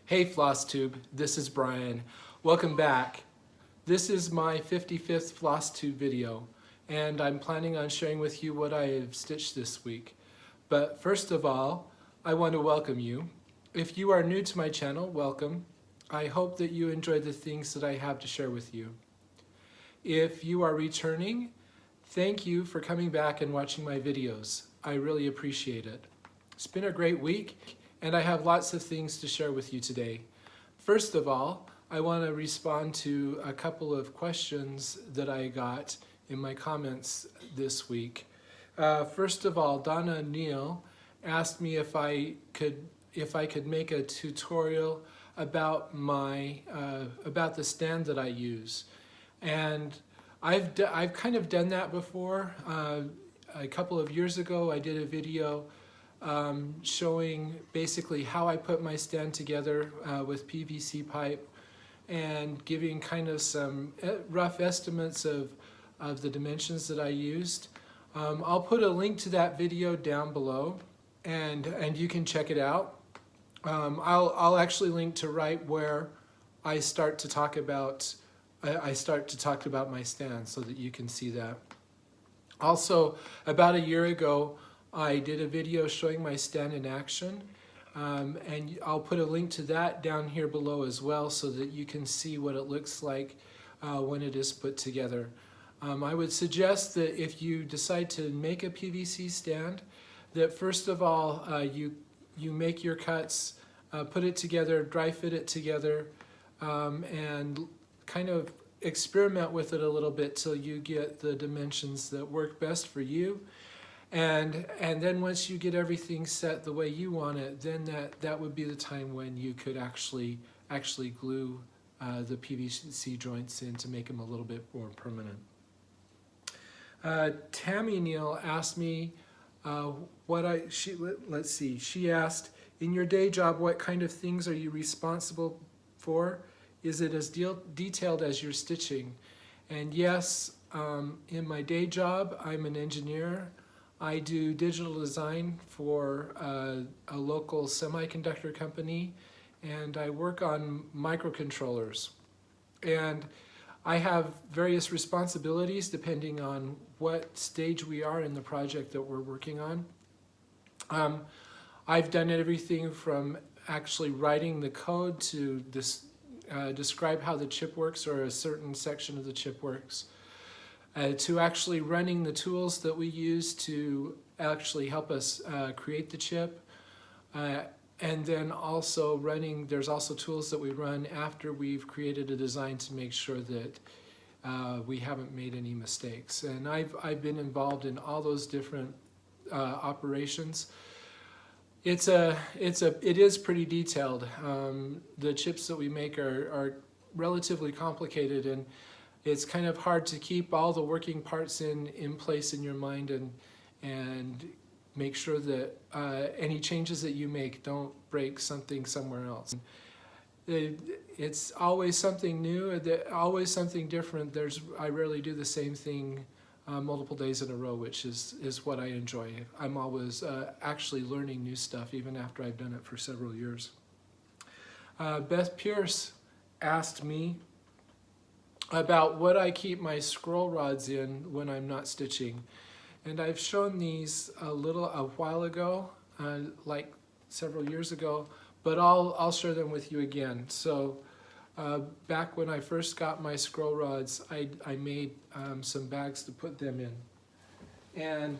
Hey Floss Tube, this is Brian. Welcome back. This is my 55th Floss Tube video, and I'm planning on sharing with you what I have stitched this week. But first of all, I want to welcome you. If you are new to my channel, welcome. I hope that you enjoy the things that I have to share with you. If you are returning, thank you for coming back and watching my videos. I really appreciate it. It's been a great week, and I have lots of things to share with you today. First of all, I want to respond to a couple of questions that I got in my comments this week. First of all, Donna Neal asked me if I could make a tutorial about about the stand that I use, and I've kind of done that before. A couple of years ago, I did a video showing basically how I put my stand together with PVC pipe and giving kind of some rough estimates of the dimensions that I used. I'll put a link to that video down below, and you can check it out. I'll actually link to right where I start to talk about my stand so that you can see that. Also, about a year ago, I did a video showing my stand in action, and I'll put a link to that down here below as well so that you can see what it looks like when it is put together. I would suggest that if you decide to make a PVC stand, that first of all you make your cuts, put it together, dry fit it together, and kind of experiment with it a little bit till you get the dimensions that work best for you. And then once you get everything set the way you want it, then that would be the time when you could actually glue the PVC joints in to make them a little bit more permanent. Tammy Neal asked me she asked, in your day job, what kind of things are you responsible for? Is it as detailed as your stitching? And yes, in my day job, I'm an engineer. I do digital design for a local semiconductor company, and I work on microcontrollers. And I have various responsibilities depending on what stage we are in the project that we're working on. I've done everything from actually writing the code to describe how the chip works or a certain section of the chip works, to actually running the tools that we use to actually help us create the chip, and then also there's also tools that we run after we've created a design to make sure that we haven't made any mistakes. And I've been involved in all those different operations. It is pretty detailed. The chips that we make are relatively complicated, and it's kind of hard to keep all the working parts in place in your mind and make sure that any changes that you make don't break something somewhere else. It's always something new, always something different. I rarely do the same thing multiple days in a row, which is what I enjoy. I'm always actually learning new stuff even after I've done it for several years. Beth Pierce asked me about what I keep my scroll rods in when I'm not stitching. And I've shown these a while ago, like several years ago, but I'll share them with you again. So back when I first got my scroll rods, I made some bags to put them in. And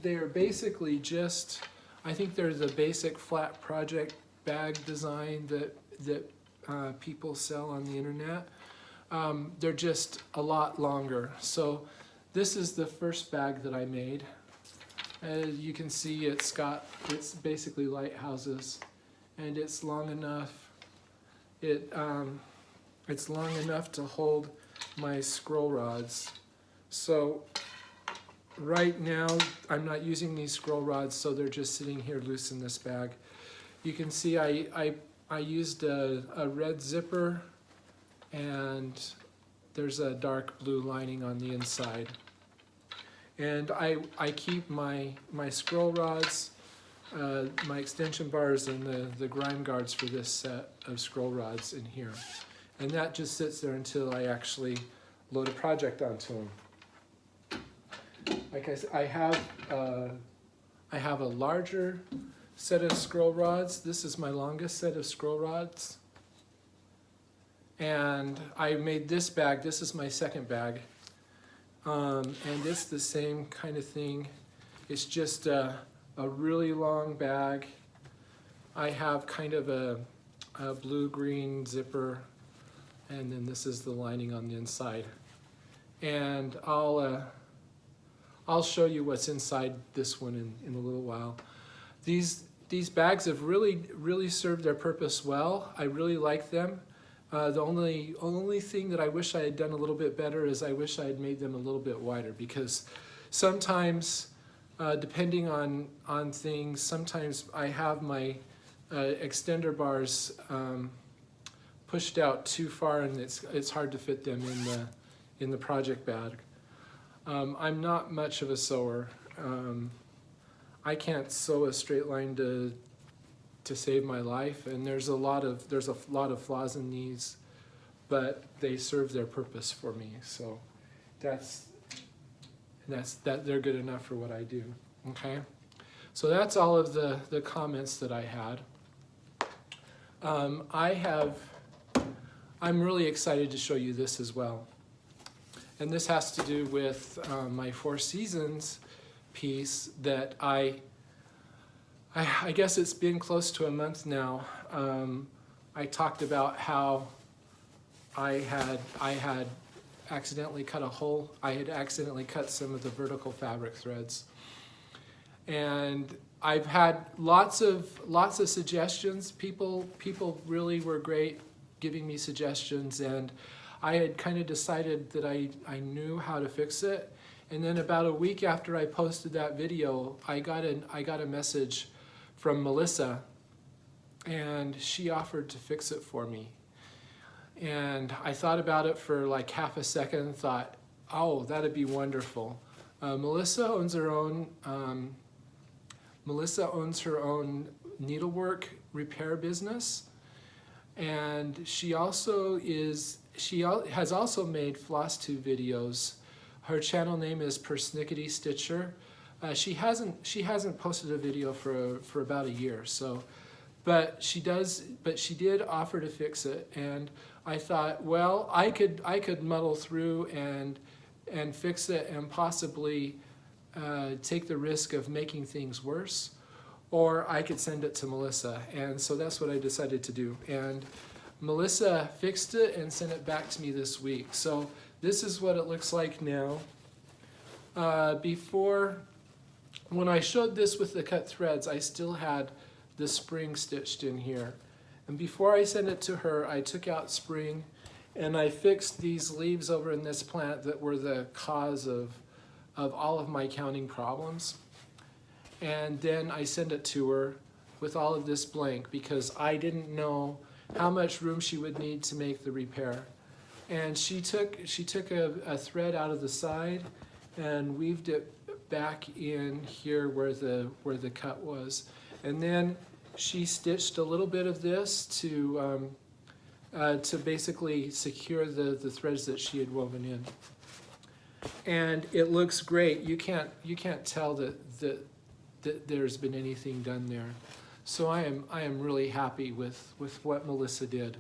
they're basically just, I think they're the basic flat project bag design that people sell on the internet. They're just a lot longer. So this is the first bag that I made. As you can see, it's basically lighthouses, and it's long enough. It's long enough to hold my scroll rods. So right now I'm not using these scroll rods, so they're just sitting here loose in this bag. You can see I used a red zipper, and there's a dark blue lining on the inside. And I keep my scroll rods my extension bars and the grime guards for this set of scroll rods in here. And that just sits there until I actually load a project onto them. Like I said, I have a larger set of scroll rods. This is my longest set of scroll rods. And I made this bag. This is my second bag. And it's the same kind of thing. It's just a really long bag. I have kind of a blue-green zipper, and then this is the lining on the inside. And I'll show you what's inside this one in a little while. These bags have really served their purpose well. I really like them. The only thing that I wish I had done a little bit better is I wish I had made them a little bit wider, because sometimes, depending on things, sometimes I have my extender bars pushed out too far, and it's hard to fit them in the project bag. I'm not much of a sewer. I can't sew a straight line to save my life, and there's a lot of flaws in these, but they serve their purpose for me. So that's they're good enough for what I do. Okay, so that's all of the comments that I had. I'm really excited to show you this as well, and this has to do with my Four Seasons piece that I guess it's been close to a month now. I talked about how I had accidentally cut a hole. I had accidentally cut some of the vertical fabric threads, and I've had lots of suggestions. People really were great giving me suggestions, and I had kind of decided that I knew how to fix it. And then about a week after I posted that video, I got a message from Melissa, and she offered to fix it for me. And I thought about it for like half a second and thought, oh, that'd be wonderful. Melissa owns her own needlework repair business, and she has also made Floss 2 videos. Her channel name is Persnickety Stitcher. She hasn't posted a video for about a year, so, but she did offer to fix it, and I thought, well, I could muddle through and fix it and possibly take the risk of making things worse, or I could send it to Melissa, and so that's what I decided to do. And Melissa fixed it and sent it back to me this week. So this is what it looks like now. Before, when I showed this with the cut threads, I still had the spring stitched in here. And before I sent it to her, I took out spring and I fixed these leaves over in this plant that were the cause of all of my counting problems. And then I sent it to her with all of this blank because I didn't know how much room she would need to make the repair. And she took a thread out of the side and weaved it back in here where the cut was. And then she stitched a little bit of this to basically secure the threads that she had woven in. And it looks great. You can't tell that there's been anything done there. So I am really happy with what Melissa did.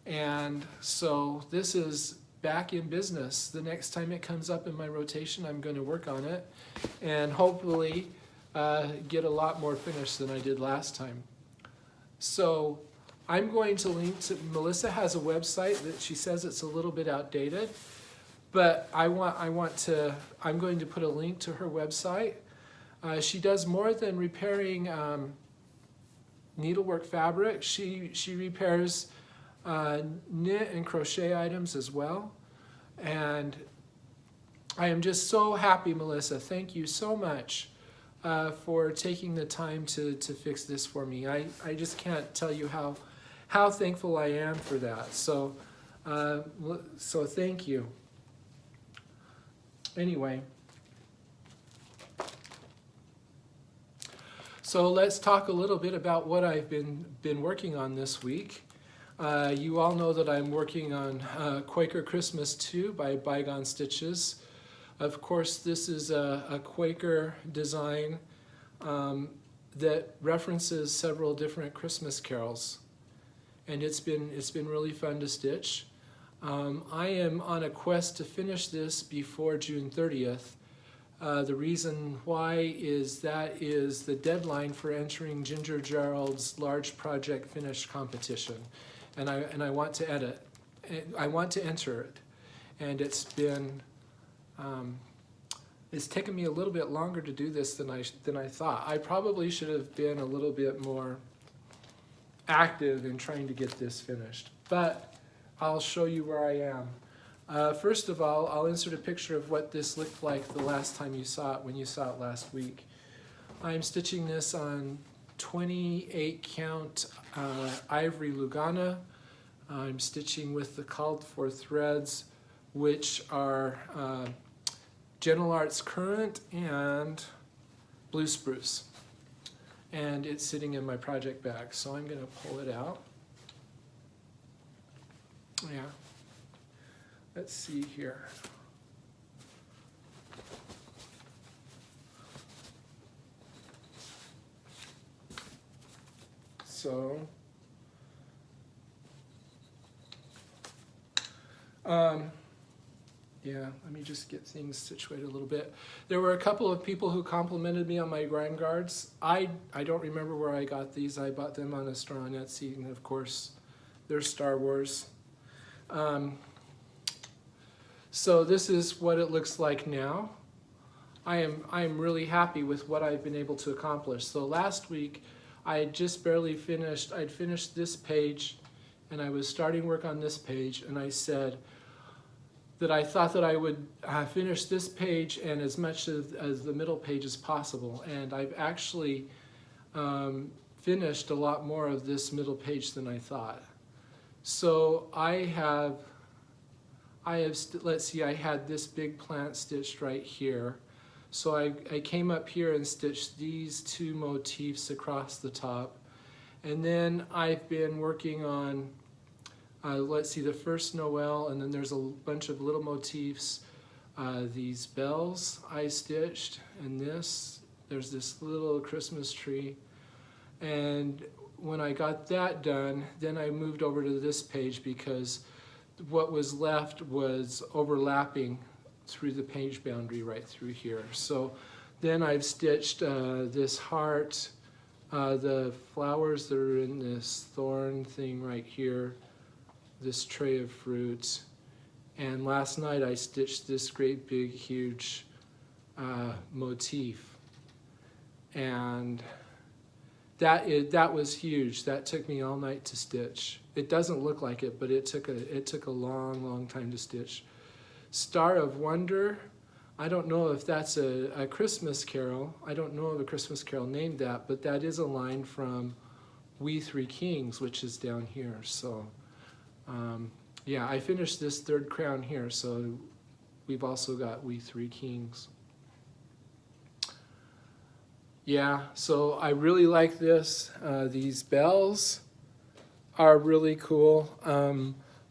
And so this is back in business. The next time it comes up in my rotation, I'm going to work on it and hopefully get a lot more finished than I did last time. So I'm going to link to, Melissa has a website that she says it's a little bit outdated, but I'm going to put a link to her website. She does more than repairing needlework fabric. She repairs knit and crochet items as well. And I am just so happy, Melissa. Thank you so much for taking the time to fix this for me. I just can't tell you how thankful I am for that. So thank you. So let's talk a little bit about what I've been working on this week. You all know that I'm working on Quaker Christmas II by Bygone Stitches. Of course, this is a Quaker design that references several different Christmas carols, and it's been really fun to stitch. I am on a quest to finish this before June 30th. The reason why is that is the deadline for entering Ginger Gerald's large project finish competition, and I want to edit. I want to enter it, and it's taken me a little bit longer to do this than I thought. I probably should have been a little bit more active in trying to get this finished, but I'll show you where I am. First of all, I'll insert a picture of what this looked like the last time you saw it, when you saw it last week. I'm stitching this on 28 count Ivory Lugana. I'm stitching with the called for threads, which are Gentle Arts Currant and Blue Spruce. And it's sitting in my project bag, so I'm going to pull it out. Yeah. Let's see here. So, yeah, let me just get things situated a little bit. There were a couple of people who complimented me on my grind guards. I don't remember where I got these. I bought them on a store on Etsy, and of course, they're Star Wars. So this is what it looks like now. I am really happy with what I've been able to accomplish. So last week, I had just barely finished. I'd finished this page, and I was starting work on this page, and I said that I thought that I would finish this page and as much as the middle page as possible. And I've actually finished a lot more of this middle page than I thought. So let's see, I had this big plant stitched right here. So I came up here and stitched these two motifs across the top. And then I've been working on, let's see, the first Noel, and then there's a bunch of little motifs. These bells I stitched, and there's this little Christmas tree. And when I got that done, then I moved over to this page because what was left was overlapping through the page boundary right through here. So then I've stitched this heart, the flowers that are in this thorn thing right here, this tray of fruits, and last night I stitched this great big huge motif, and that was huge. That took me all night to stitch. It doesn't look like it, but it took a long time to stitch. Star of Wonder, I don't know if that's a Christmas carol. I don't know of a Christmas carol named that, but that is a line from We Three Kings, which is down here. So yeah, I finished this third crown here, so we've also got We Three Kings. Yeah, so I really like this. These bells are really cool.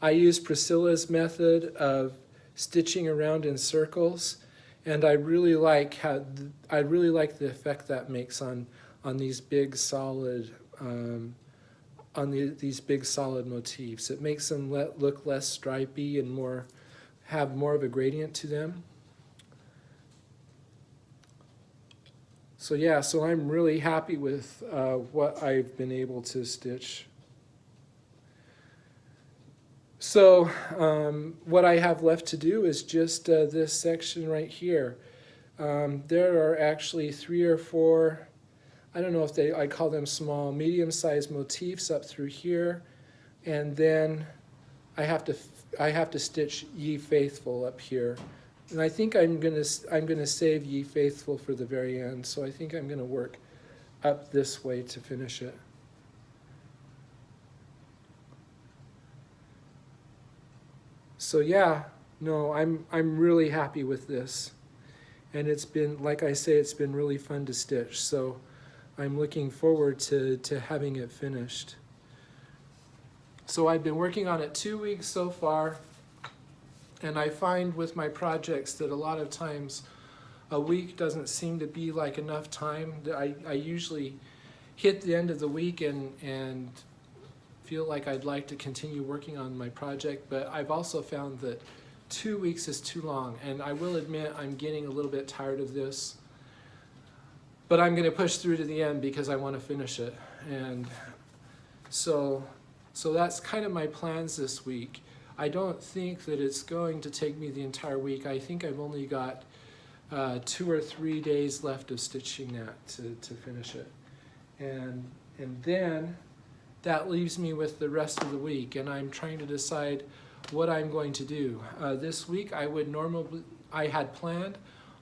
I use Priscilla's method of stitching around in circles, and I really like the effect that makes on these big solid these big solid motifs. It makes them look less stripy and have more of a gradient to them. So yeah, so I'm really happy with what I've been able to stitch. So what I have left to do is just this section right here. There are actually 3 or 4, I don't know if I call them small, medium-sized motifs up through here, and then I have to stitch Ye Faithful up here. And I think I'm gonna save Ye Faithful for the very end, so I think I'm gonna work up this way to finish it. So yeah, no, I'm really happy with this, and it's been, like I say, it's been really fun to stitch. So I'm looking forward to having it finished. So I've been working on it 2 weeks so far, and I find with my projects that a lot of times a week doesn't seem to be like enough time. I usually hit the end of the week and feel like I'd like to continue working on my project, but I've also found that 2 weeks is too long, and I will admit I'm getting a little bit tired of this, but I'm going to push through to the end because I want to finish it. And so that's kind of my plans this week. I don't think that it's going to take me the entire week. I think I've only got 2 or 3 days left of stitching that to finish it. And then that leaves me with the rest of the week, and I'm trying to decide what I'm going to do. This week I had planned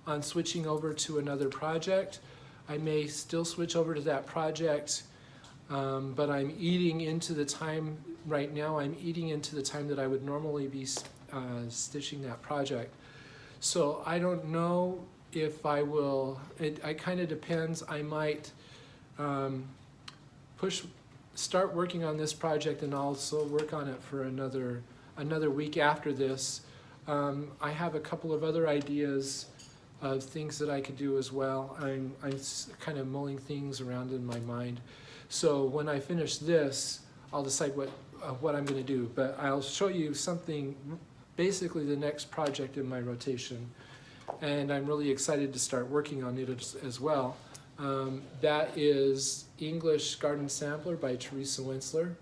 on switching over to another project. I may still switch over to that project, but I'm eating into the time right now. I'm eating into the time that I would normally be stitching that project. So I don't know if I will. It kind of depends. I might start working on this project and also work on it for another week after this. I have a couple of other ideas of things that I could do as well. I'm kind of mulling things around in my mind. So when I finish this, I'll decide what I'm going to do. But I'll show you something, basically the next project in my rotation. And I'm really excited to start working on it as well. That is English Garden Sampler by Teresa Winsler.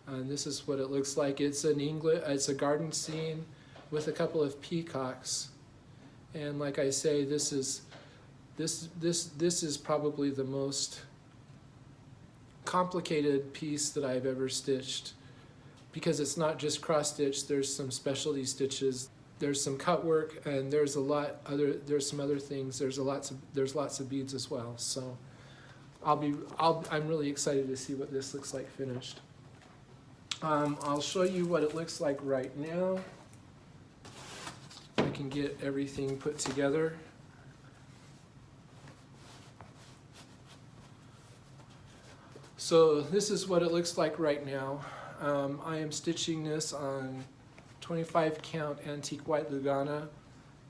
And this is what it looks like. It's a garden scene with a couple of peacocks. And like I say, this is probably the most complicated piece that I've ever stitched, because it's not just cross stitch. There's some specialty stitches. There's some cut work, and there's some other things. There's lots of beads as well. So I'm really excited to see what this looks like finished. I'll show you what it looks like right now. I can get everything put together. So this is what it looks like right now. I am stitching this on 25 count antique white Lugana,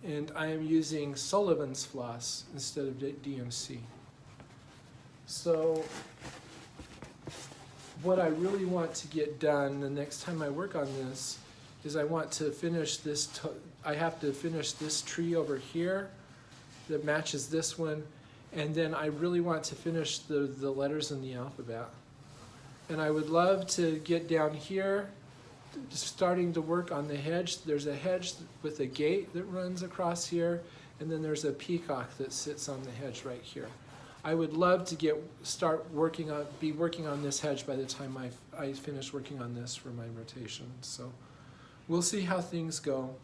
and I am using Sullivan's floss instead of DMC. So what I really want to get done the next time I work on this is I want to finish this. I have to finish this tree over here that matches this one, and then I really want to finish the letters in the alphabet. And I would love to get down here, starting to work on the hedge. There's a hedge with a gate that runs across here, and then there's a peacock that sits on the hedge right here. I would love to be working on this hedge by the time I finish working on this for my rotation. So we'll see how things go.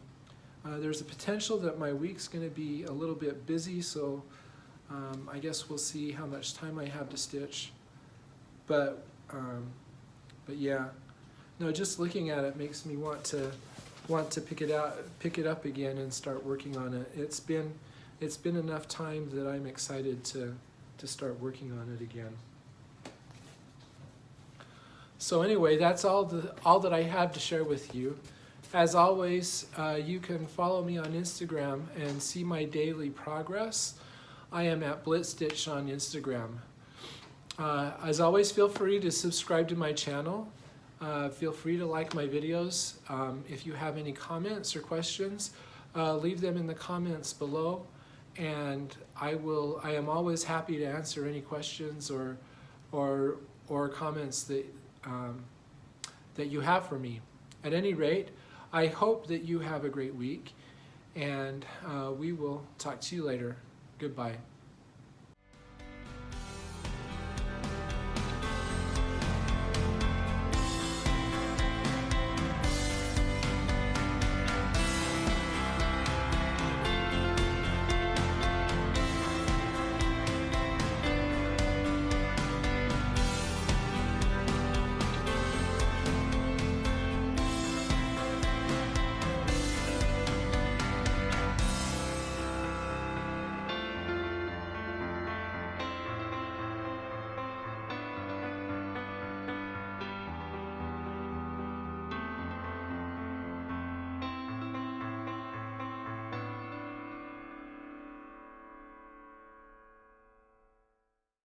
There's a potential that my week's going to be a little bit busy, so I guess we'll see how much time I have to stitch. But yeah, no, just looking at it makes me want to pick it up again and start working on it. It's been enough time that I'm excited to start working on it again. So anyway, that's all that I have to share with you. As always, you can follow me on Instagram and see my daily progress. I am at blitstitch on Instagram. As always, feel free to subscribe to my channel. Feel free to like my videos. If you have any comments or questions, leave them in the comments below, and I am always happy to answer any questions or comments that you have for me. At any rate, I hope that you have a great week, and we will talk to you later. Goodbye.